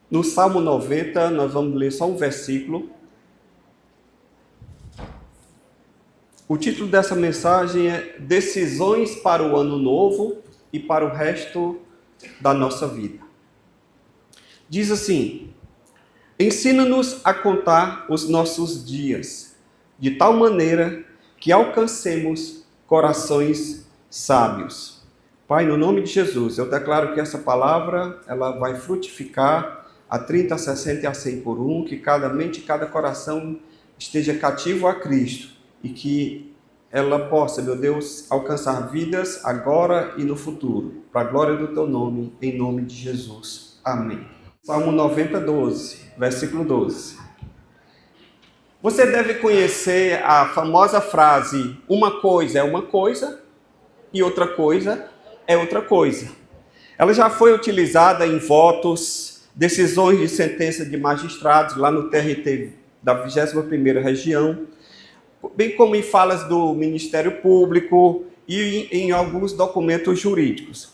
No Salmo 90, nós vamos ler só um versículo. O título dessa mensagem é Decisões para o Ano Novo e para o resto da nossa vida. Diz assim: ensina-nos a contar os nossos dias, de tal maneira que alcancemos corações sábios. Pai, no nome de Jesus, eu declaro que essa palavra ela vai frutificar a 30, a 60 e a 100 por um, que cada mente e cada coração esteja cativo a Cristo e que ela possa, meu Deus, alcançar vidas agora e no futuro, para a glória do Teu nome, em nome de Jesus. Amém. Salmo 90, 12, versículo 12. Você deve conhecer a famosa frase, uma coisa é uma coisa e outra coisa é outra coisa. Ela já foi utilizada em votos, decisões de sentença de magistrados lá no TRT da 21ª região, bem como em falas do Ministério Público e em alguns documentos jurídicos.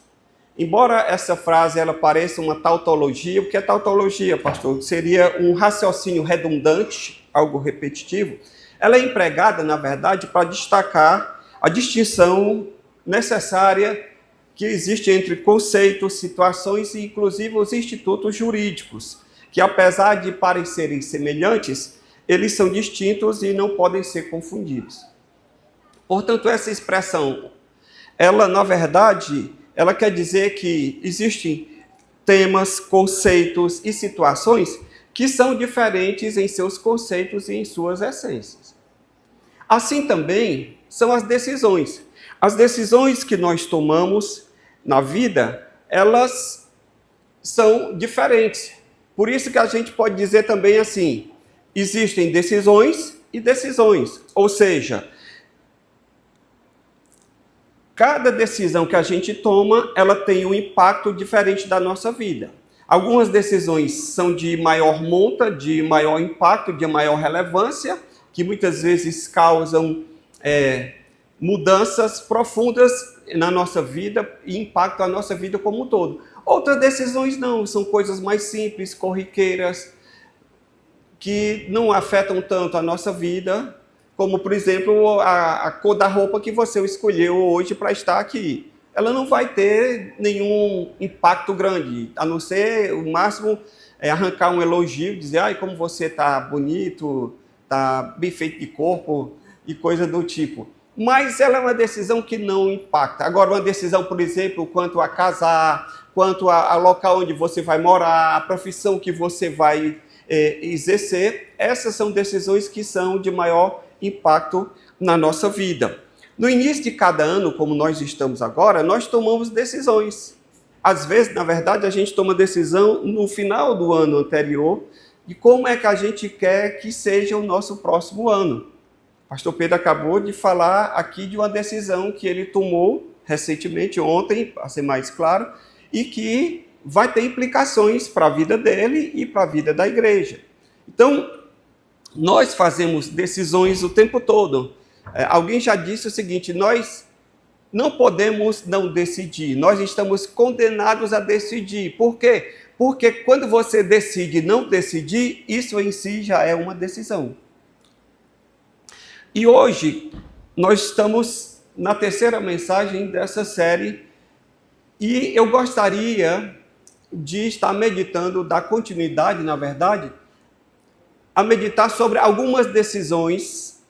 Embora essa frase ela pareça uma tautologia, o que é tautologia, pastor? Seria um raciocínio redundante, algo repetitivo. Ela é empregada, na verdade, para destacar a distinção necessária que existe entre conceitos, situações e, inclusive, os institutos jurídicos, que, apesar de parecerem semelhantes, eles são distintos e não podem ser confundidos. Portanto, essa expressão, ela, na verdade, ela quer dizer que existem temas, conceitos e situações que são diferentes em seus conceitos e em suas essências. Assim também são as decisões. As decisões que nós tomamos na vida, elas são diferentes. Por isso que a gente pode dizer também assim, existem decisões e decisões. Ou seja, cada decisão que a gente toma, ela tem um impacto diferente da nossa vida. Algumas decisões são de maior monta, de maior impacto, de maior relevância, que muitas vezes causam mudanças profundas na nossa vida e impactam a nossa vida como um todo. Outras decisões não, são coisas mais simples, corriqueiras, que não afetam tanto a nossa vida, como, por exemplo, a cor da roupa que você escolheu hoje para estar aqui. Ela não vai ter nenhum impacto grande, a não ser, o máximo, arrancar um elogio, dizer, ai, como você está bonito, está bem feito de corpo, e coisa do tipo. Mas ela é uma decisão que não impacta. Agora, uma decisão, por exemplo, quanto a casar, quanto ao local onde você vai morar, a profissão que você vai exercer, essas são decisões que são de maior impacto na nossa vida. No início de cada ano, como nós estamos agora, nós tomamos decisões. Às vezes, na verdade, a gente toma decisão no final do ano anterior de como é que a gente quer que seja o nosso próximo ano. O pastor Pedro acabou de falar aqui de uma decisão que ele tomou recentemente, ontem, para ser mais claro, e que vai ter implicações para a vida dele e para a vida da igreja. Então, nós fazemos decisões o tempo todo. Alguém já disse o seguinte, nós não podemos não decidir, nós estamos condenados a decidir. Por quê? Porque quando você decide não decidir, isso em si já é uma decisão. E hoje, nós estamos na terceira mensagem dessa série e eu gostaria de estar meditando, dar continuidade, na verdade, a meditar sobre algumas decisões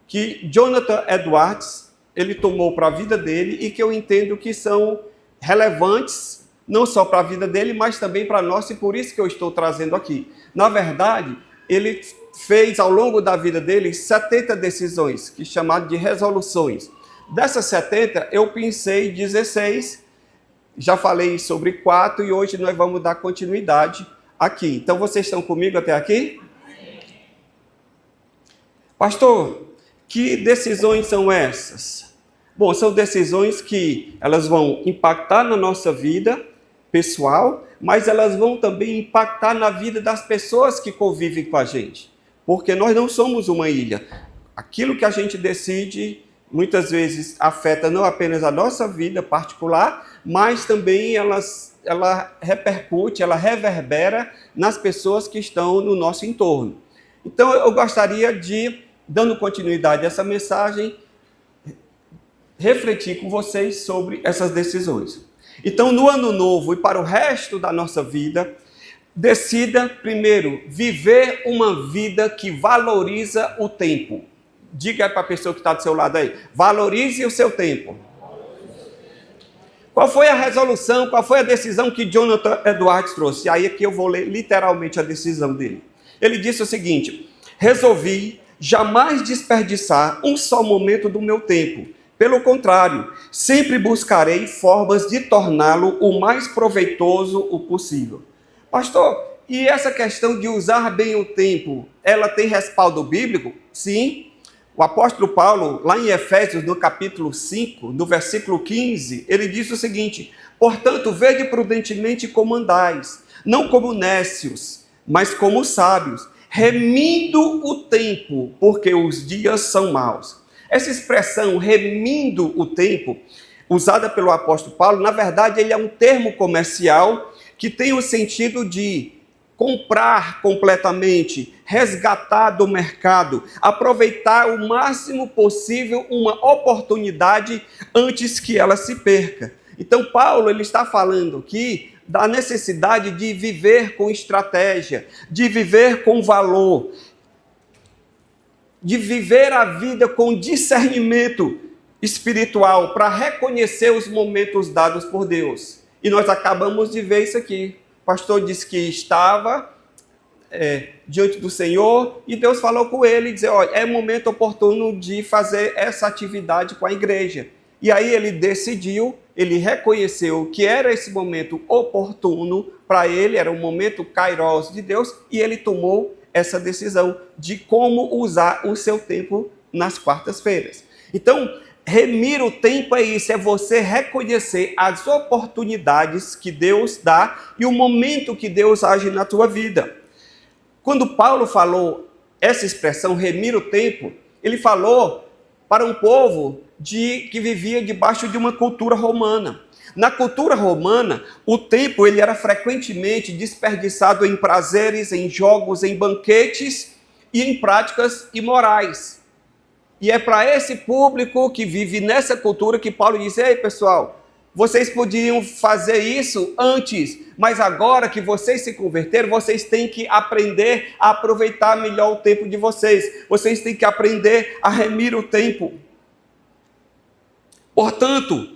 que Jonathan Edwards, ele tomou para a vida dele e que eu entendo que são relevantes, não só para a vida dele, mas também para nós, e por isso que eu estou trazendo aqui. Na verdade, ele fez ao longo da vida dele 70 decisões, que chamaram de resoluções. Dessas 70, eu pensei 16, já falei sobre 4 e hoje nós vamos dar continuidade aqui. Então, vocês estão comigo até aqui? Pastor, que decisões são essas? Bom, são decisões que elas vão impactar na nossa vida pessoal, mas elas vão também impactar na vida das pessoas que convivem com a gente. Porque nós não somos uma ilha. Aquilo que a gente decide, muitas vezes, afeta não apenas a nossa vida particular, mas também elas ela repercute, ela reverbera nas pessoas que estão no nosso entorno. Então eu gostaria de, dando continuidade a essa mensagem, refletir com vocês sobre essas decisões. Então, no ano novo e para o resto da nossa vida, decida, primeiro, viver uma vida que valoriza o tempo. Diga para a pessoa que está do seu lado aí, valorize o seu tempo. Qual foi a resolução, qual foi a decisão que Jonathan Edwards trouxe? Aí aqui eu vou ler literalmente a decisão dele. Ele disse o seguinte: resolvi jamais desperdiçar um só momento do meu tempo. Pelo contrário, sempre buscarei formas de torná-lo o mais proveitoso o possível. Pastor, e essa questão de usar bem o tempo, ela tem respaldo bíblico? Sim. O apóstolo Paulo, lá em Efésios, no capítulo 5, no versículo 15, ele diz o seguinte: portanto, vede prudentemente como andais, não como nécios, mas como sábios, remindo o tempo, porque os dias são maus. Essa expressão, remindo o tempo, usada pelo apóstolo Paulo, na verdade, ele é um termo comercial que tem o sentido de comprar completamente, resgatar do mercado, aproveitar o máximo possível uma oportunidade antes que ela se perca. Então, Paulo ele está falando aqui da necessidade de viver com estratégia, de viver com valor, de viver a vida com discernimento espiritual para reconhecer os momentos dados por Deus. E nós acabamos de ver isso aqui. O pastor disse que estava diante do Senhor e Deus falou com ele e disse: olha, é momento oportuno de fazer essa atividade com a igreja. E aí ele decidiu, ele reconheceu que era esse momento oportuno para ele, era um momento kairos de Deus, e ele tomou essa decisão de como usar o seu tempo nas quartas-feiras. Então, remir o tempo é isso, é você reconhecer as oportunidades que Deus dá e o momento que Deus age na tua vida. Quando Paulo falou essa expressão, remir o tempo, ele falou para um povo que vivia debaixo de uma cultura romana. Na cultura romana, o tempo ele era frequentemente desperdiçado em prazeres, em jogos, em banquetes e em práticas imorais. E é para esse público que vive nessa cultura que Paulo diz: ei pessoal, vocês podiam fazer isso antes, mas agora que vocês se converteram, vocês têm que aprender a aproveitar melhor o tempo de vocês. Vocês têm que aprender a remir o tempo. Portanto,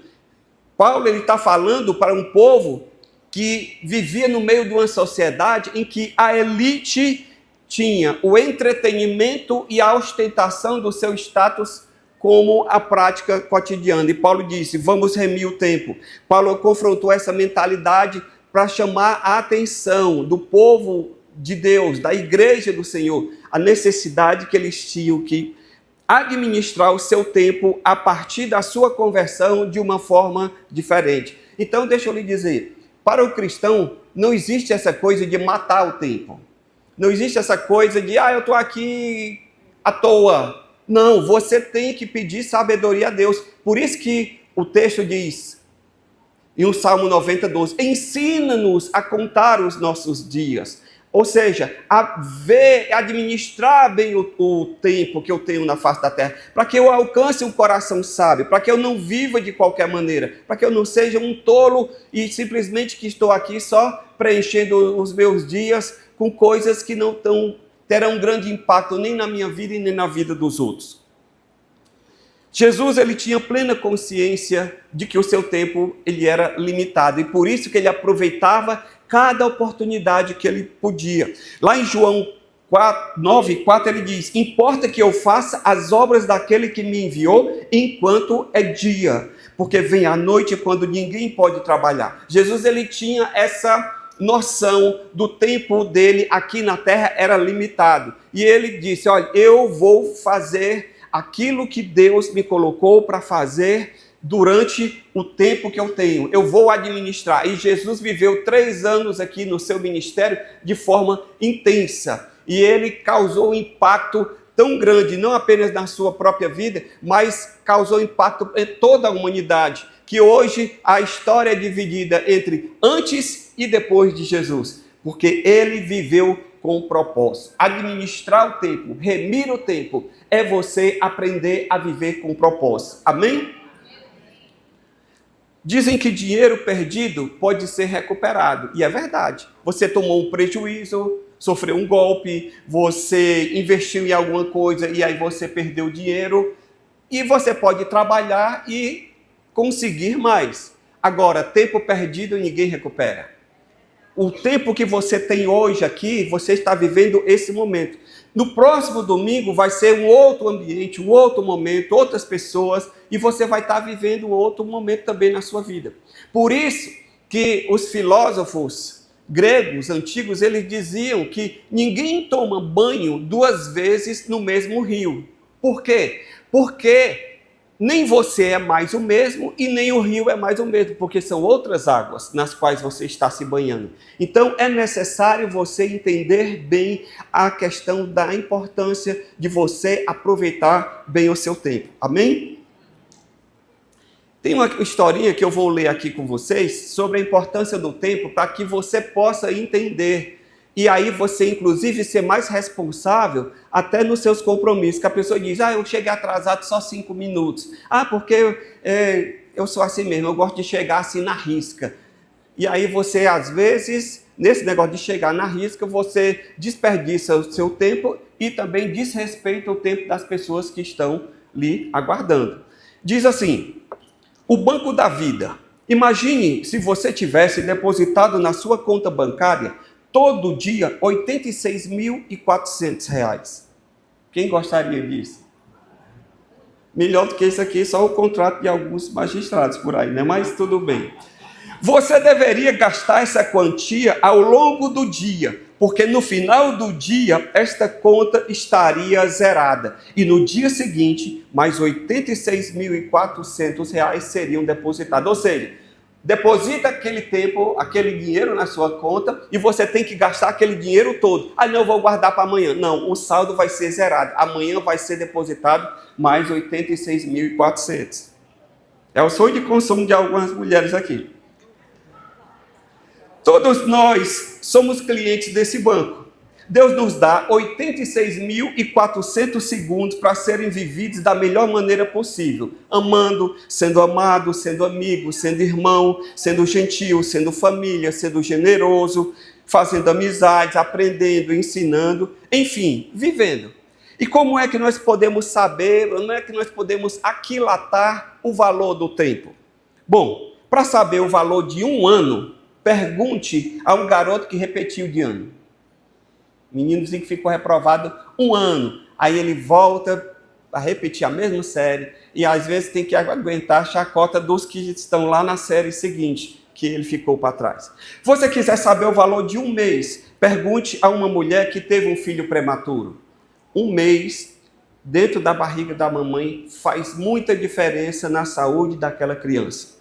Paulo está falando para um povo que vivia no meio de uma sociedade em que a elite tinha o entretenimento e a ostentação do seu status como a prática cotidiana. E Paulo disse: vamos remir o tempo. Paulo confrontou essa mentalidade para chamar a atenção do povo de Deus, da igreja do Senhor, a necessidade que eles tinham que administrar o seu tempo a partir da sua conversão de uma forma diferente. Então, deixa eu lhe dizer, para o cristão não existe essa coisa de matar o tempo. Não existe essa coisa de, eu estou aqui à toa. Não, você tem que pedir sabedoria a Deus. Por isso que o texto diz, em um Salmo 90, 12, ensina-nos a contar os nossos dias. Ou seja, a ver, administrar bem o tempo que eu tenho na face da terra, para que eu alcance um coração sábio, para que eu não viva de qualquer maneira, para que eu não seja um tolo e simplesmente que estou aqui só preenchendo os meus dias com coisas que não terão grande impacto nem na minha vida e nem na vida dos outros. Jesus ele tinha plena consciência de que o seu tempo ele era limitado e por isso que ele aproveitava cada oportunidade que ele podia. Lá em João 9:4 ele diz: importa que eu faça as obras daquele que me enviou enquanto é dia, porque vem a noite quando ninguém pode trabalhar. Jesus ele tinha essa noção do tempo dele aqui na terra era limitado. E ele disse: olha, eu vou fazer aquilo que Deus me colocou para fazer durante o tempo que eu tenho. Eu vou administrar. E Jesus viveu 3 anos aqui no seu ministério de forma intensa. E ele causou um impacto tão grande, não apenas na sua própria vida, mas causou impacto em toda a humanidade. que hoje a história é dividida entre antes e depois de Jesus, porque ele viveu com propósito. Administrar o tempo, remir o tempo, é você aprender a viver com propósito. Amém? Dizem que dinheiro perdido pode ser recuperado, e é verdade. Você tomou um prejuízo, sofreu um golpe, você investiu em alguma coisa e aí você perdeu dinheiro, e você pode trabalhar e conseguir mais. Agora, tempo perdido ninguém recupera. O tempo que você tem hoje aqui, você está vivendo esse momento. No próximo domingo vai ser um outro ambiente, um outro momento, outras pessoas, e você vai estar vivendo outro momento também na sua vida. Por isso que os filósofos gregos antigos, eles diziam que ninguém toma banho 2 vezes no mesmo rio. Por quê? Porque nem você é mais o mesmo e nem o rio é mais o mesmo, porque são outras águas nas quais você está se banhando. Então é necessário você entender bem a questão da importância de você aproveitar bem o seu tempo. Amém? Tem uma historinha que eu vou ler aqui com vocês sobre a importância do tempo para que você possa entender. E aí você, inclusive, ser mais responsável até nos seus compromissos. Que a pessoa diz, eu cheguei atrasado só 5 minutos. Porque eu sou assim mesmo, eu gosto de chegar assim na risca. E aí você, às vezes, nesse negócio de chegar na risca, você desperdiça o seu tempo e também desrespeita o tempo das pessoas que estão lhe aguardando. Diz assim, o banco da vida. Imagine se você tivesse depositado na sua conta bancária todo dia, R$ 86.400. Quem gostaria disso? Melhor do que isso aqui, só o contrato de alguns magistrados por aí, né? Mas tudo bem. Você deveria gastar essa quantia ao longo do dia, porque no final do dia, esta conta estaria zerada. E no dia seguinte, mais R$ 86.400 seriam depositados. Ou seja, deposita aquele tempo, aquele dinheiro na sua conta e você tem que gastar aquele dinheiro todo. Não, eu vou guardar para amanhã. Não, o saldo vai ser zerado. Amanhã vai ser depositado mais 86.400. É o sonho de consumo de algumas mulheres aqui. Todos nós somos clientes desse banco. Deus nos dá 86.400 segundos para serem vividos da melhor maneira possível. Amando, sendo amado, sendo amigo, sendo irmão, sendo gentil, sendo família, sendo generoso, fazendo amizades, aprendendo, ensinando, enfim, vivendo. E como é que nós podemos saber, como é que nós podemos aquilatar o valor do tempo? Bom, para saber o valor de 1 ano, pergunte a um garoto que repetiu de ano. Meninozinho que ficou reprovado 1 ano. Aí ele volta a repetir a mesma série. E às vezes tem que aguentar a chacota dos que estão lá na série seguinte, que ele ficou para trás. Se você quiser saber o valor de 1 mês, pergunte a uma mulher que teve um filho prematuro. 1 mês dentro da barriga da mamãe faz muita diferença na saúde daquela criança.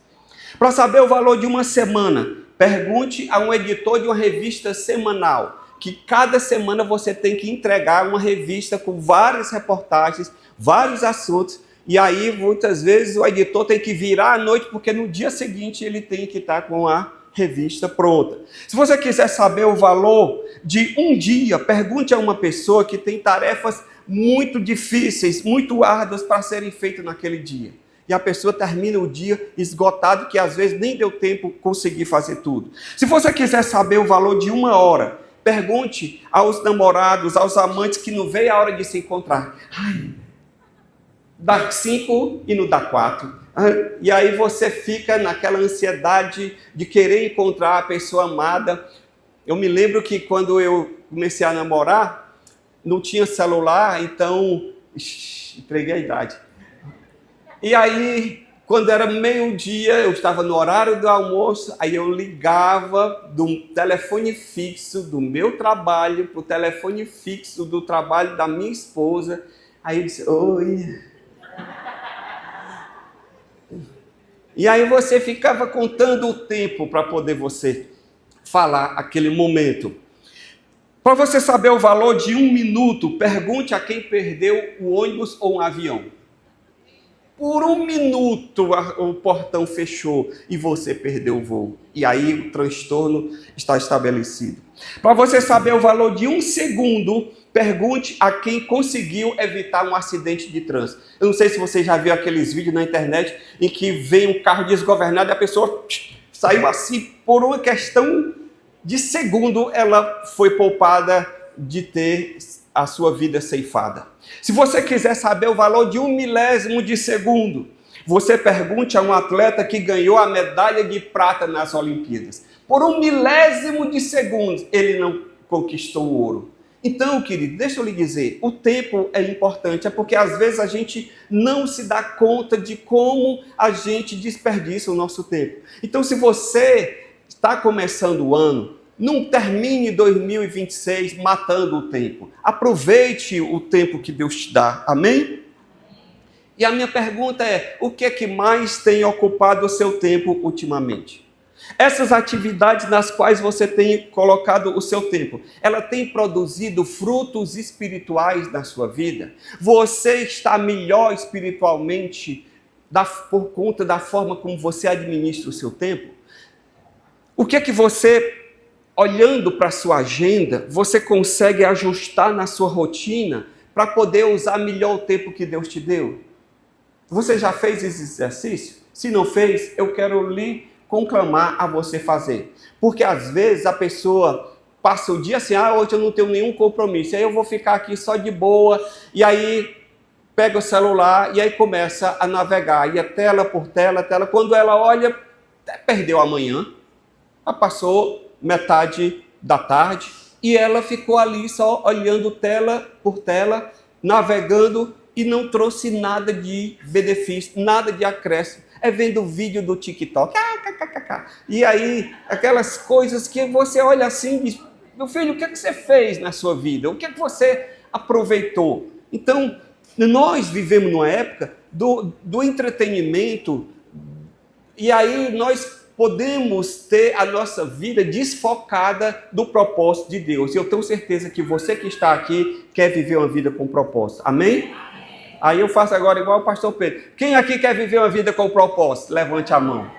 Para saber o valor de 1 semana, pergunte a um editor de uma revista semanal, que cada semana você tem que entregar uma revista com várias reportagens, vários assuntos, e aí muitas vezes o editor tem que virar à noite, porque no dia seguinte ele tem que estar com a revista pronta. Se você quiser saber o valor de 1 dia, pergunte a uma pessoa que tem tarefas muito difíceis, muito árduas para serem feitas naquele dia. E a pessoa termina o dia esgotado, que às vezes nem deu tempo de conseguir fazer tudo. Se você quiser saber o valor de 1 hora, pergunte aos namorados, aos amantes que não veem a hora de se encontrar. Dá 5 e não dá 4. E aí você fica naquela ansiedade de querer encontrar a pessoa amada. Eu me lembro que quando eu comecei a namorar, não tinha celular, então entreguei a idade. E aí, quando era meio-dia, eu estava no horário do almoço, aí eu ligava do telefone fixo do meu trabalho para o telefone fixo do trabalho da minha esposa. Aí eu disse, oi. E aí você ficava contando o tempo para poder você falar aquele momento. Para você saber o valor de 1 minuto, pergunte a quem perdeu o ônibus ou um avião. por um minuto o portão fechou e você perdeu o voo. E aí o transtorno está estabelecido. Para você saber o valor de um segundo, pergunte a quem conseguiu evitar um acidente de trânsito. Eu não sei se você já viu aqueles vídeos na internet em que vem um carro desgovernado e a pessoa saiu assim por uma questão de segundo, ela foi poupada de ter a sua vida ceifada. Se você quiser saber o valor de 1/1000 de segundo, você pergunte a um atleta que ganhou a medalha de prata nas Olimpíadas. Por 1/1000 de segundo, ele não conquistou o ouro. Então, querido, deixa eu lhe dizer, o tempo é importante, é porque às vezes a gente não se dá conta de como a gente desperdiça o nosso tempo. Então, se você está começando o ano, não termine 2026 matando o tempo. Aproveite o tempo que Deus te dá. Amém? E a minha pergunta é, o que é que mais tem ocupado o seu tempo ultimamente? Essas atividades nas quais você tem colocado o seu tempo, ela tem produzido frutos espirituais na sua vida? Você está melhor espiritualmente por conta da forma como você administra o seu tempo? O que é que você, olhando para a sua agenda, você consegue ajustar na sua rotina para poder usar melhor o tempo que Deus te deu? Você já fez esse exercício? Se não fez, eu quero lhe conclamar a você fazer. Porque às vezes a pessoa passa o dia assim, hoje eu não tenho nenhum compromisso, aí eu vou ficar aqui só de boa, e aí pega o celular e aí começa a navegar, e é tela por tela, quando ela olha, perdeu a manhã, já passou metade da tarde, e ela ficou ali só olhando tela por tela, navegando, e não trouxe nada de benefício, nada de acréscimo. É vendo vídeo do TikTok. E aí, aquelas coisas que você olha assim e diz, meu filho, o que é que você fez na sua vida? O que é que você aproveitou? Então, nós vivemos numa época do entretenimento, e aí nós podemos ter a nossa vida desfocada do propósito de Deus. E eu tenho certeza que você que está aqui quer viver uma vida com propósito. Amém? Aí eu faço agora igual o pastor Pedro. Quem aqui quer viver uma vida com propósito? Levante a mão.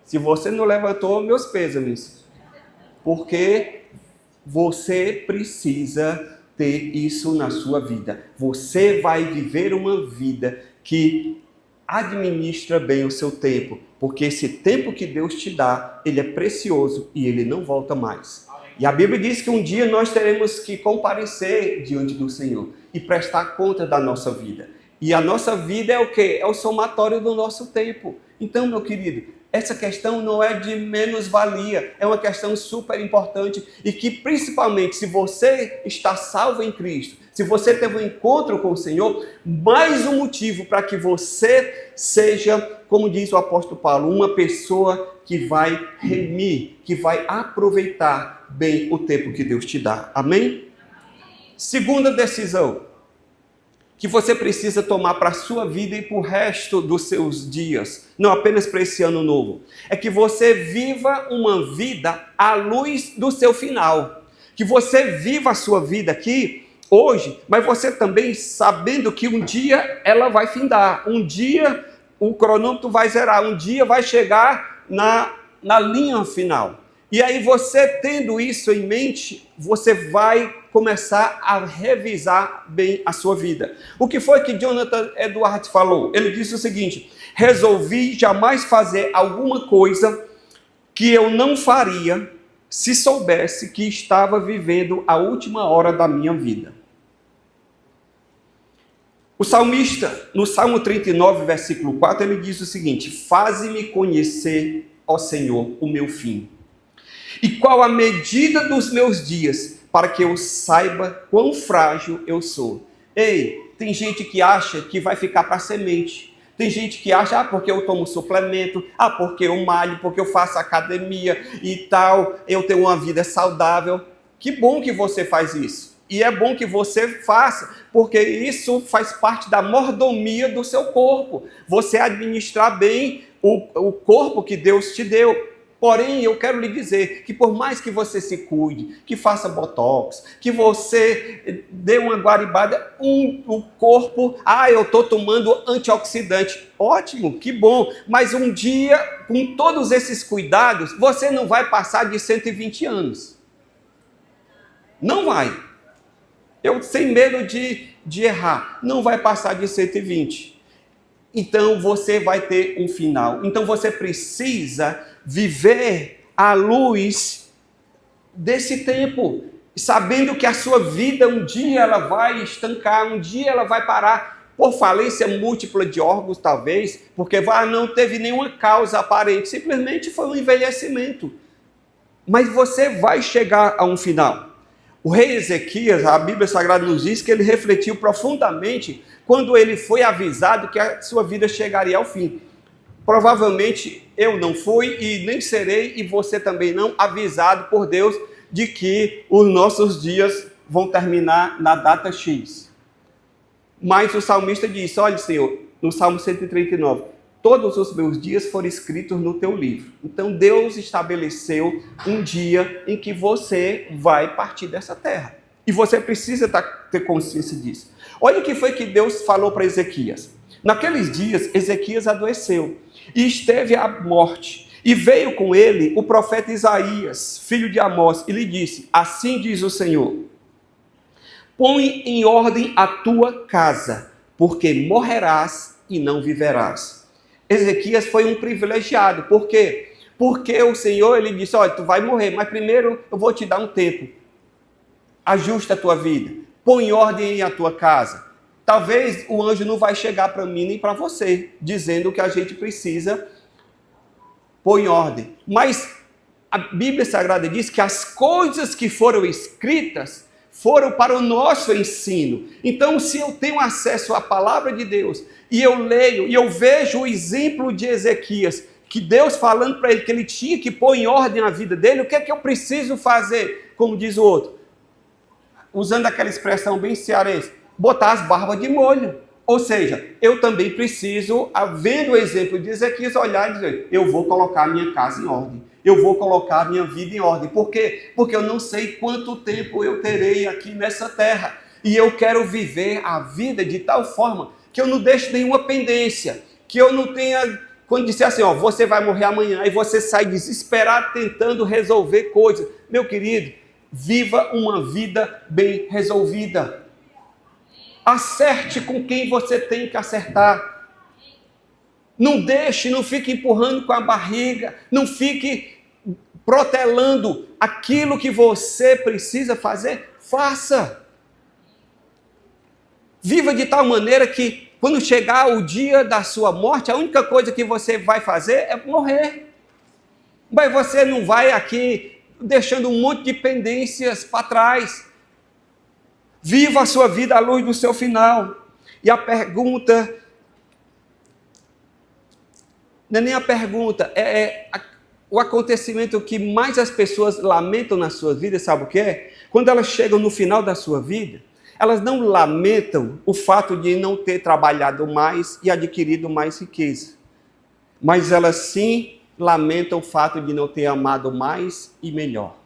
Se você não levantou, meus pêsames. Porque você precisa ter isso na sua vida. Você vai viver uma vida que administra bem o seu tempo. Porque esse tempo que Deus te dá, ele é precioso e ele não volta mais. E a Bíblia diz que um dia nós teremos que comparecer diante do Senhor e prestar conta da nossa vida. E a nossa vida é o quê? É o somatório do nosso tempo. Então, meu querido, essa questão não é de menos-valia, é uma questão super importante e que, principalmente, se você está salvo em Cristo, se você teve um encontro com o Senhor, mais um motivo para que você seja, como diz o apóstolo Paulo, uma pessoa que vai remir, que vai aproveitar bem o tempo que Deus te dá. Amém? Segunda decisão que você precisa tomar para a sua vida e para o resto dos seus dias, não apenas para esse ano novo, é que você viva uma vida à luz do seu final. Que você viva a sua vida aqui, hoje, mas você também sabendo que um dia ela vai findar, um dia o cronômetro vai zerar, um dia vai chegar na linha final. E aí você tendo isso em mente, você vai começar a revisar bem a sua vida. O que foi que Jonathan Edwards falou? Ele disse o seguinte: resolvi jamais fazer alguma coisa que eu não faria se soubesse que estava vivendo a última hora da minha vida. O salmista, no Salmo 39, versículo 4, ele diz o seguinte: faze-me conhecer, ó Senhor, o meu fim. E qual a medida dos meus dias, para que eu saiba quão frágil eu sou. Ei, tem gente que acha que vai ficar para semente. Tem gente que acha, porque eu tomo suplemento, porque eu malho, porque eu faço academia e tal, eu tenho uma vida saudável. Que bom que você faz isso. E é bom que você faça, porque isso faz parte da mordomia do seu corpo. Você administrar bem o corpo que Deus te deu. Porém, eu quero lhe dizer que por mais que você se cuide, que faça botox, que você dê uma guaribada, o corpo, eu estou tomando antioxidante. Ótimo, que bom. Mas um dia, com todos esses cuidados, você não vai passar de 120 anos. Não vai. Eu sem medo de errar. Não vai passar de 120. Então você vai ter um final. Então você precisa viver à luz desse tempo, sabendo que a sua vida um dia ela vai estancar, um dia ela vai parar por falência múltipla de órgãos, talvez, porque não teve nenhuma causa aparente, simplesmente foi um envelhecimento. Mas você vai chegar a um final. O rei Ezequias, a Bíblia Sagrada nos diz que ele refletiu profundamente quando ele foi avisado que a sua vida chegaria ao fim. Provavelmente eu não fui e nem serei, e você também não, avisado por Deus de que os nossos dias vão terminar na data X. Mas o salmista disse, olha Senhor, no Salmo 139, todos os meus dias foram escritos no teu livro. Então Deus estabeleceu um dia em que você vai partir dessa terra. E você precisa ter consciência disso. Olha o que foi que Deus falou para Ezequias. Naqueles dias, Ezequias adoeceu e esteve à morte. E veio com ele o profeta Isaías, filho de Amós, e lhe disse, assim diz o Senhor, põe em ordem a tua casa, porque morrerás e não viverás. Ezequias foi um privilegiado. Por quê? Porque o Senhor, ele disse, olha, tu vai morrer, mas primeiro eu vou te dar um tempo. Ajusta a tua vida. Põe em ordem a tua casa. Talvez o anjo não vai chegar para mim nem para você, dizendo que a gente precisa pôr em ordem. Mas a Bíblia Sagrada diz que as coisas que foram escritas foram para o nosso ensino. Então, se eu tenho acesso à palavra de Deus, e eu leio, e eu vejo o exemplo de Ezequias, que Deus falando para ele que ele tinha que pôr em ordem a vida dele, o que é que eu preciso fazer? Como diz o outro, usando aquela expressão bem cearense, botar as barbas de molho. Ou seja, eu também preciso, vendo o exemplo de Ezequias, olhar e dizer, eu vou colocar a minha casa em ordem. Eu vou colocar a minha vida em ordem. Por quê? Porque eu não sei quanto tempo eu terei aqui nessa terra. E eu quero viver a vida de tal forma que eu não deixe nenhuma pendência. Que eu não tenha, quando disser assim, você vai morrer amanhã, e você sai desesperado tentando resolver coisas. Meu querido, viva uma vida bem resolvida. Acerte com quem você tem que acertar. Não deixe, não fique empurrando com a barriga, não fique protelando aquilo que você precisa fazer, faça. Viva de tal maneira que quando chegar o dia da sua morte, a única coisa que você vai fazer é morrer. Mas você não vai aqui deixando um monte de pendências para trás. Viva a sua vida à luz do seu final. E a pergunta, não é nem a pergunta, o acontecimento que mais as pessoas lamentam nas suas vidas, sabe o que é? Quando elas chegam no final da sua vida, elas não lamentam o fato de não ter trabalhado mais e adquirido mais riqueza. Mas elas sim lamentam o fato de não ter amado mais e melhor.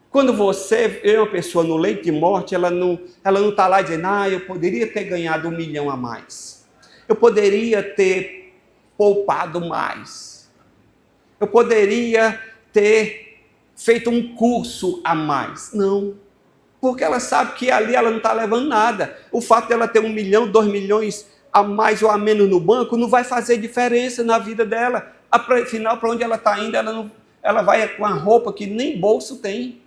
Quando você vê uma pessoa no leito de morte, ela não está lá dizendo, eu poderia ter ganhado 1 milhão a mais. Eu poderia ter poupado mais. Eu poderia ter feito um curso a mais. Não. Porque ela sabe que ali ela não está levando nada. O fato dela ter 1 milhão, 2 milhões a mais ou a menos no banco não vai fazer diferença na vida dela. Afinal, para onde ela está indo, ela vai com a roupa que nem bolso tem.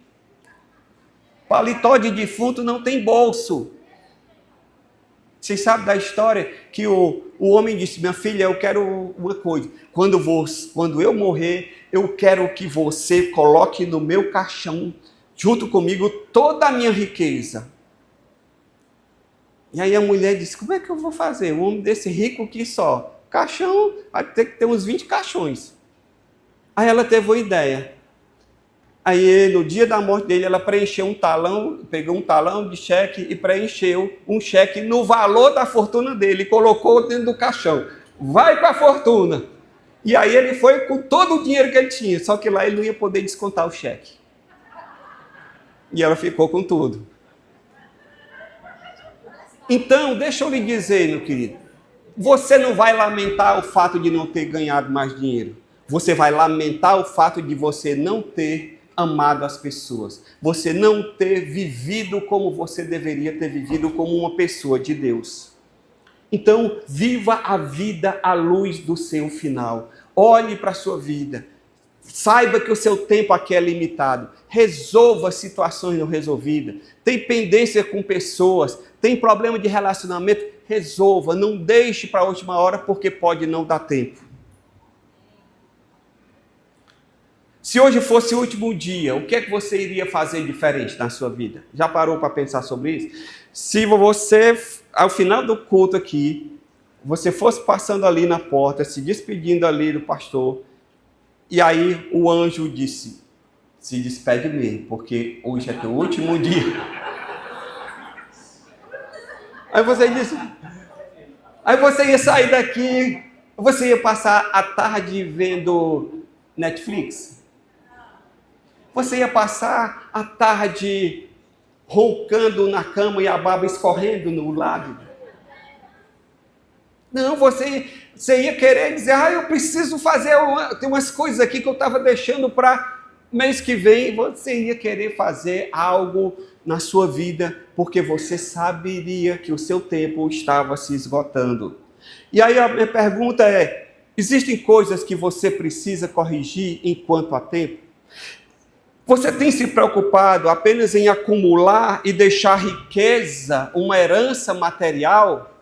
Paletó de defunto não tem bolso. Vocês sabem da história que o homem disse, minha filha, eu quero uma coisa. Quando eu morrer, eu quero que você coloque no meu caixão, junto comigo, toda a minha riqueza. E aí a mulher disse, como é que eu vou fazer? Um homem desse rico que só. Caixão, vai ter que ter uns 20 caixões. Aí ela teve uma ideia. Aí, no dia da morte dele, ela preencheu um talão, pegou um talão de cheque e preencheu um cheque no valor da fortuna dele, e colocou dentro do caixão. Vai com a fortuna. E aí ele foi com todo o dinheiro que ele tinha, só que lá ele não ia poder descontar o cheque. E ela ficou com tudo. Então, deixa eu lhe dizer, meu querido, você não vai lamentar o fato de não ter ganhado mais dinheiro. Você vai lamentar o fato de você não ter amado as pessoas. Você não ter vivido como você deveria ter vivido como uma pessoa de Deus. Então, viva a vida à luz do seu final. Olhe para a sua vida. Saiba que o seu tempo aqui é limitado. Resolva situações não resolvidas. Tem pendência com pessoas. Tem problema de relacionamento. Resolva. Não deixe para a última hora porque pode não dar tempo. Se hoje fosse o último dia, o que é que você iria fazer diferente na sua vida? Já parou para pensar sobre isso? Se você, ao final do culto aqui, você fosse passando ali na porta, se despedindo ali do pastor, e aí o anjo disse, se despede mesmo, porque hoje é teu último dia. Aí você ia sair daqui, você ia passar a tarde vendo Netflix? Você ia passar a tarde roncando na cama e a baba escorrendo no lado? Não, você ia querer dizer, eu preciso fazer, tem umas coisas aqui que eu estava deixando para mês que vem. Você ia querer fazer algo na sua vida, porque você saberia que o seu tempo estava se esgotando. E aí a minha pergunta é, existem coisas que você precisa corrigir enquanto há tempo? Você tem se preocupado apenas em acumular e deixar riqueza, uma herança material?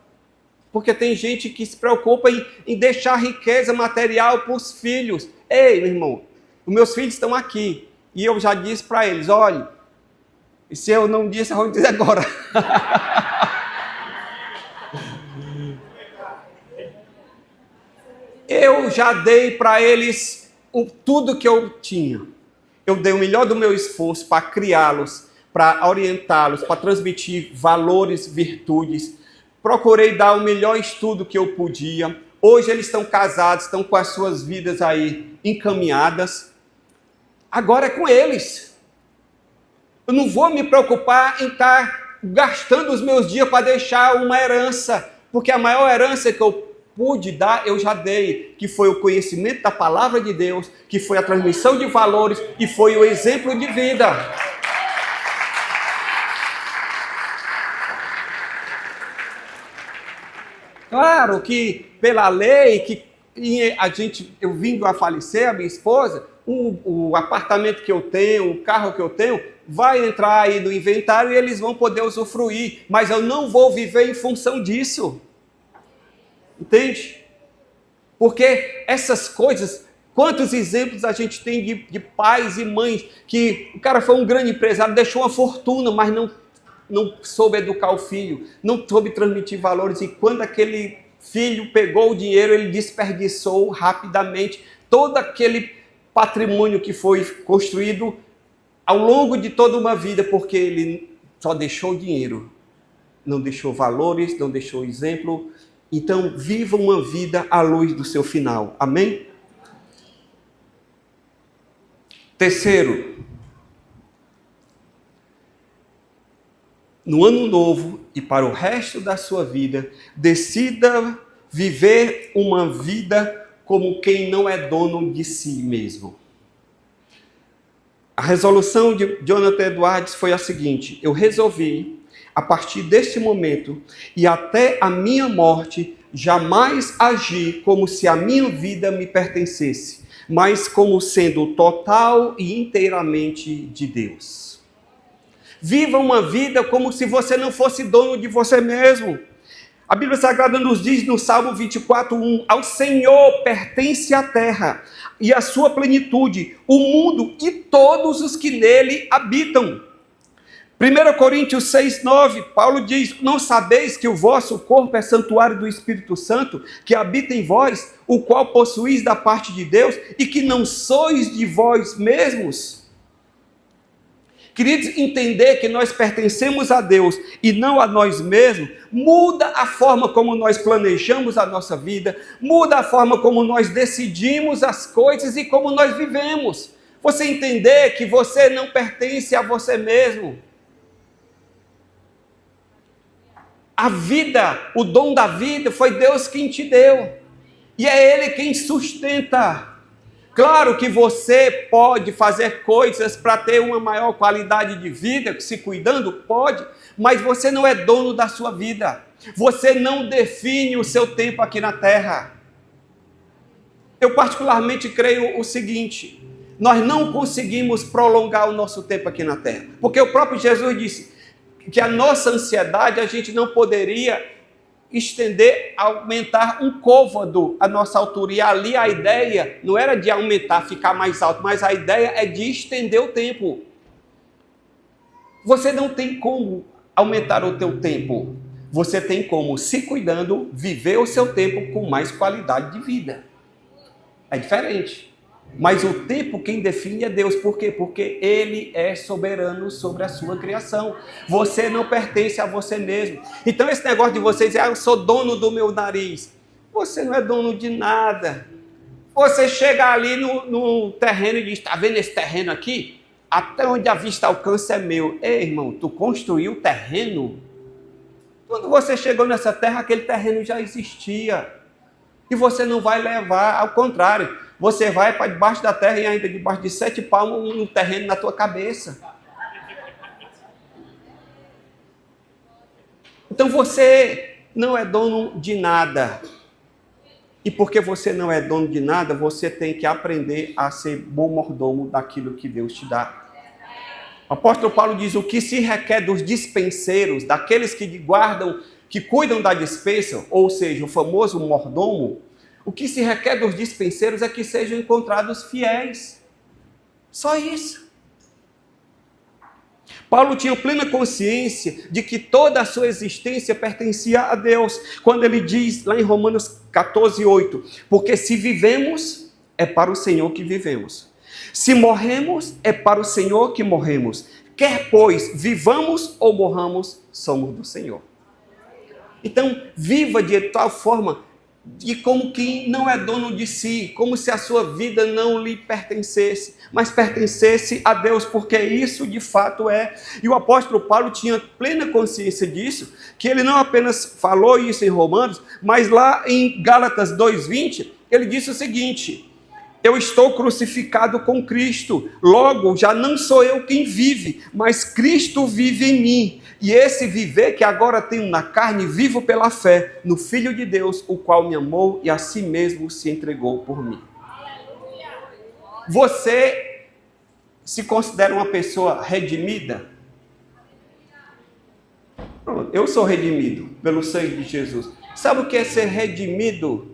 Porque tem gente que se preocupa em deixar riqueza material para os filhos. Ei, meu irmão, os meus filhos estão aqui. E eu já disse para eles, olha, e se eu não disse, eu vou dizer agora. Eu já dei para eles tudo que eu tinha. Eu dei o melhor do meu esforço para criá-los, para orientá-los, para transmitir valores, virtudes. Procurei dar o melhor estudo que eu podia. Hoje eles estão casados, estão com as suas vidas aí encaminhadas. Agora é com eles. Eu não vou me preocupar em estar gastando os meus dias para deixar uma herança, porque a maior herança que eu pude dar, eu já dei, que foi o conhecimento da palavra de Deus, que foi a transmissão de valores e foi o exemplo de vida. Claro que pela lei, que eu vindo a falecer, a minha esposa, o apartamento que eu tenho, o carro que eu tenho, vai entrar aí no inventário e eles vão poder usufruir, mas eu não vou viver em função disso. Entende? Porque essas coisas, quantos exemplos a gente tem de pais e mães que o cara foi um grande empresário, deixou uma fortuna, mas não soube educar o filho, não soube transmitir valores, e quando aquele filho pegou o dinheiro, ele desperdiçou rapidamente todo aquele patrimônio que foi construído ao longo de toda uma vida, porque ele só deixou dinheiro, não deixou valores, não deixou exemplo. Então, viva uma vida à luz do seu final. Amém? Terceiro, no ano novo e para o resto da sua vida, decida viver uma vida como quem não é dono de si mesmo. A resolução de Jonathan Edwards foi a seguinte: eu resolvi, a partir deste momento e até a minha morte, jamais agir como se a minha vida me pertencesse, mas como sendo total e inteiramente de Deus. Viva uma vida como se você não fosse dono de você mesmo. A Bíblia Sagrada nos diz no Salmo 24:1, ao Senhor pertence a terra e a sua plenitude, o mundo e todos os que nele habitam. 1 Coríntios 6:9, Paulo diz, não sabeis que o vosso corpo é santuário do Espírito Santo, que habita em vós, o qual possuís da parte de Deus, e que não sois de vós mesmos? Queridos, entender que nós pertencemos a Deus e não a nós mesmos, muda a forma como nós planejamos a nossa vida, muda a forma como nós decidimos as coisas e como nós vivemos. Você entender que você não pertence a você mesmo. A vida, o dom da vida, foi Deus quem te deu. E é Ele quem sustenta. Claro que você pode fazer coisas para ter uma maior qualidade de vida, se cuidando, pode, mas você não é dono da sua vida. Você não define o seu tempo aqui na terra. Eu particularmente creio o seguinte: nós não conseguimos prolongar o nosso tempo aqui na terra, porque o próprio Jesus disse que a nossa ansiedade a gente não poderia estender, aumentar um côvado a nossa altura. E ali a ideia não era de aumentar, ficar mais alto, mas a ideia é de estender o tempo. Você não tem como aumentar o teu tempo. Você tem como, se cuidando, viver o seu tempo com mais qualidade de vida. É diferente. Mas o tempo quem define é Deus. Por quê? Porque Ele é soberano sobre a sua criação. Você não pertence a você mesmo. Então esse negócio de vocês, eu sou dono do meu nariz. Você não é dono de nada. Você chega ali no terreno e diz, está vendo esse terreno aqui? Até onde a vista alcança é meu. Ei, irmão, tu construiu o terreno? Quando você chegou nessa terra, aquele terreno já existia. E você não vai levar, ao contrário. Você vai para debaixo da terra e ainda debaixo de 7 palmos um terreno na tua cabeça. Então você não é dono de nada. E porque você não é dono de nada, você tem que aprender a ser bom mordomo daquilo que Deus te dá. O apóstolo Paulo diz: o que se requer dos dispenseiros, daqueles que guardam, que cuidam da dispensa, ou seja, o famoso mordomo, o que se requer dos dispenseiros é que sejam encontrados fiéis. Só isso. Paulo tinha plena consciência de que toda a sua existência pertencia a Deus. Quando ele diz lá em Romanos 14:8, porque se vivemos, é para o Senhor que vivemos. Se morremos, é para o Senhor que morremos. Quer, pois, vivamos ou morramos, somos do Senhor. Então, viva de tal forma e como quem não é dono de si, como se a sua vida não lhe pertencesse, mas pertencesse a Deus, porque isso de fato é. E o apóstolo Paulo tinha plena consciência disso, que ele não apenas falou isso em Romanos, mas lá em Gálatas 2:20, ele disse o seguinte: eu estou crucificado com Cristo, logo já não sou eu quem vive, mas Cristo vive em mim. E esse viver que agora tenho na carne, vivo pela fé no Filho de Deus, o qual me amou e a si mesmo se entregou por mim. Você se considera uma pessoa redimida? Pronto, eu sou redimido pelo sangue de Jesus. Sabe o que é ser redimido?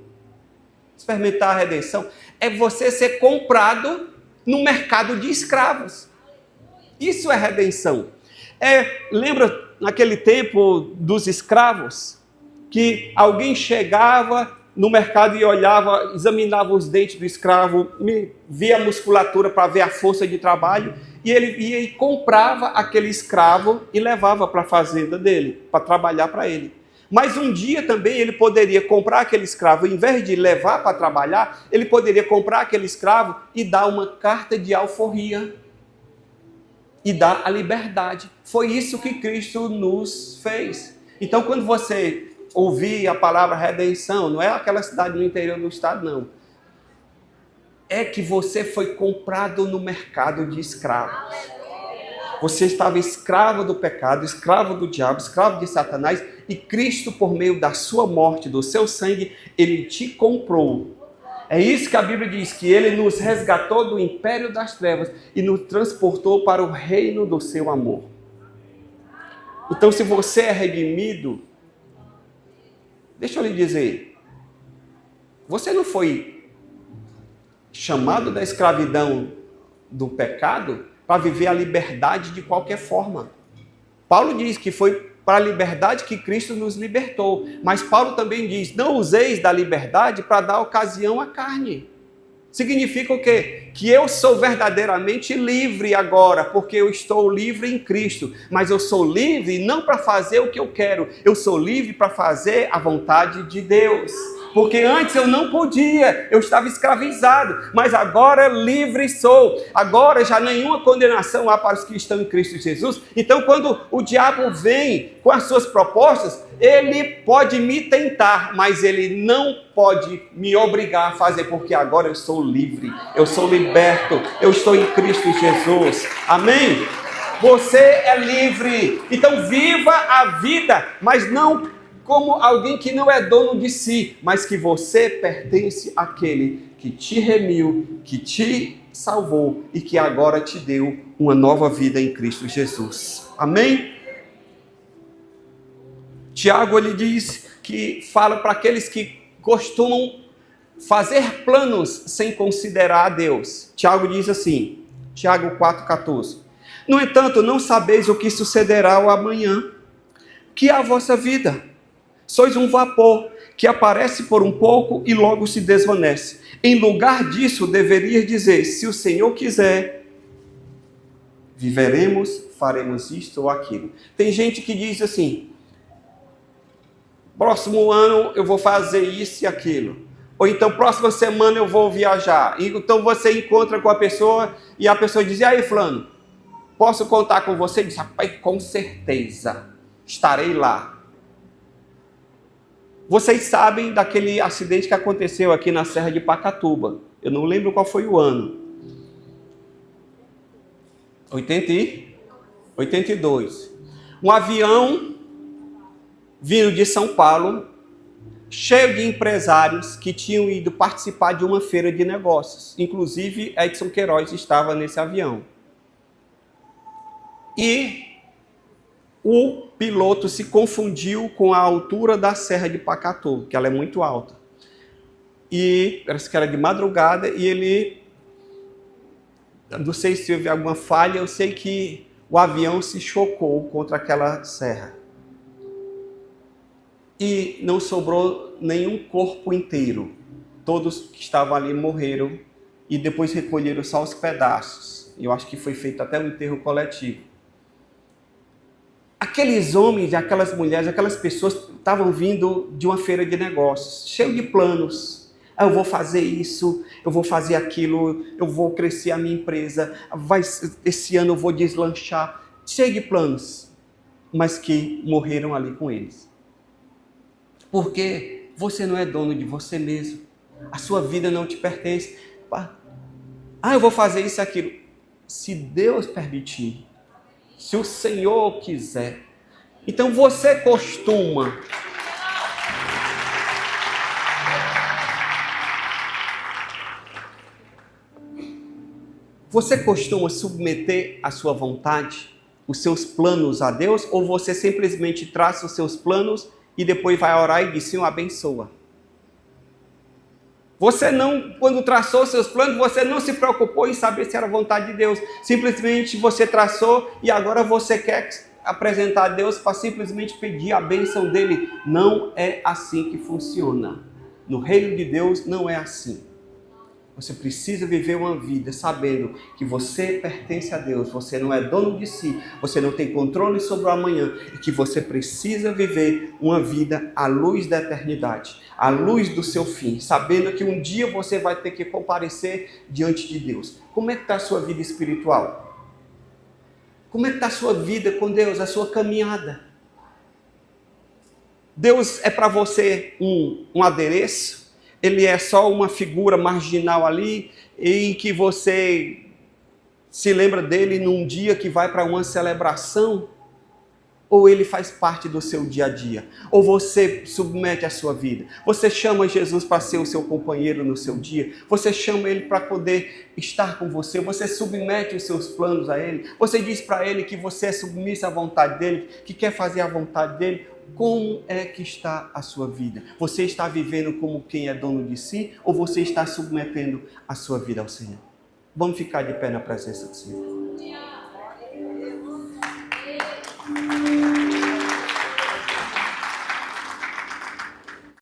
Experimentar a redenção é você ser comprado no mercado de escravos. Isso é redenção. Lembra naquele tempo dos escravos, que alguém chegava no mercado e olhava, examinava os dentes do escravo, via a musculatura para ver a força de trabalho, e ele ia e comprava aquele escravo e levava para a fazenda dele, para trabalhar para ele. Mas um dia também ele poderia comprar aquele escravo, em vez de levar para trabalhar, ele poderia comprar aquele escravo e dar uma carta de alforria e dar a liberdade. Foi isso que Cristo nos fez. Então, quando você ouvir a palavra redenção, não é aquela cidade no interior do estado, não. É que você foi comprado no mercado de escravos. Você estava escravo do pecado, escravo do diabo, escravo de Satanás, e Cristo, por meio da sua morte, do seu sangue, Ele te comprou. É isso que a Bíblia diz, que Ele nos resgatou do império das trevas e nos transportou para o reino do seu amor. Então, se você é redimido, deixa eu lhe dizer, você não foi chamado da escravidão do pecado para viver a liberdade de qualquer forma. Paulo diz que foi para a liberdade que Cristo nos libertou. Mas Paulo também diz, não useis da liberdade para dar ocasião à carne. Significa o quê? Que eu sou verdadeiramente livre agora, porque eu estou livre em Cristo. Mas eu sou livre não para fazer o que eu quero, eu sou livre para fazer a vontade de Deus. Porque antes eu não podia, eu estava escravizado, mas agora livre sou. Agora já nenhuma condenação há para os que estão em Cristo Jesus. Então quando o diabo vem com as suas propostas, ele pode me tentar, mas ele não pode me obrigar a fazer, porque agora eu sou livre, eu sou liberto, eu estou em Cristo Jesus. Amém? Você é livre, então viva a vida, mas não como alguém que não é dono de si, mas que você pertence àquele que te remiu, que te salvou e que agora te deu uma nova vida em Cristo Jesus. Amém? Tiago, ele diz que fala para aqueles que costumam fazer planos sem considerar a Deus. Tiago diz assim, Tiago 4,14. No entanto, não sabeis o que sucederá ao amanhã, que é a vossa vida. Sois um vapor que aparece por um pouco e logo se desvanece. Em lugar disso, deverias dizer, se o Senhor quiser, viveremos, faremos isto ou aquilo. Tem gente que diz assim, próximo ano eu vou fazer isso e aquilo. Ou então, próxima semana eu vou viajar. Então você encontra com a pessoa e a pessoa diz, e aí fulano, posso contar com você? Ele diz, rapaz, com certeza, estarei lá. Vocês sabem daquele acidente que aconteceu aqui na Serra de Pacatuba. Eu não lembro qual foi o ano. 82. Um avião vindo de São Paulo, cheio de empresários que tinham ido participar de uma feira de negócios. Inclusive, Edson Queiroz estava nesse avião. E o piloto se confundiu com a altura da Serra de Pacatuba, que ela é muito alta. E parece que era de madrugada e ele, não sei se houve alguma falha, eu sei que o avião se chocou contra aquela serra. E não sobrou nenhum corpo inteiro. Todos que estavam ali morreram e depois recolheram só os pedaços. Eu acho que foi feito até um enterro coletivo. Aqueles homens, aquelas mulheres, aquelas pessoas estavam vindo de uma feira de negócios, cheio de planos. Eu vou fazer isso, eu vou fazer aquilo, eu vou crescer a minha empresa, esse ano eu vou deslanchar. Cheio de planos, mas que morreram ali com eles. Porque você não é dono de você mesmo. A sua vida não te pertence. Eu vou fazer isso e aquilo. Se Deus permitir, se o Senhor quiser. Então você costuma submeter a sua vontade, os seus planos a Deus, ou você simplesmente traça os seus planos e depois vai orar e diz, Senhor, abençoa? Você não, quando traçou seus planos, você não se preocupou em saber se era vontade de Deus. Simplesmente você traçou e agora você quer apresentar a Deus para simplesmente pedir a bênção dele. Não é assim que funciona. No reino de Deus não é assim. Você precisa viver uma vida sabendo que você pertence a Deus, você não é dono de si, você não tem controle sobre o amanhã e que você precisa viver uma vida à luz da eternidade, à luz do seu fim, sabendo que um dia você vai ter que comparecer diante de Deus. Como é que está a sua vida espiritual? Como é que está a sua vida com Deus, a sua caminhada? Deus é para você um adereço? Ele é só uma figura marginal ali, em que você se lembra dele num dia que vai para uma celebração? Ou ele faz parte do seu dia a dia? Ou você submete a sua vida? Você chama Jesus para ser o seu companheiro no seu dia? Você chama ele para poder estar com você? Você submete os seus planos a ele? Você diz para ele que você é submissa à vontade dele, que quer fazer a vontade dele? Como é que está a sua vida? Você está vivendo como quem é dono de si ou você está submetendo a sua vida ao Senhor? Vamos ficar de pé na presença do Senhor.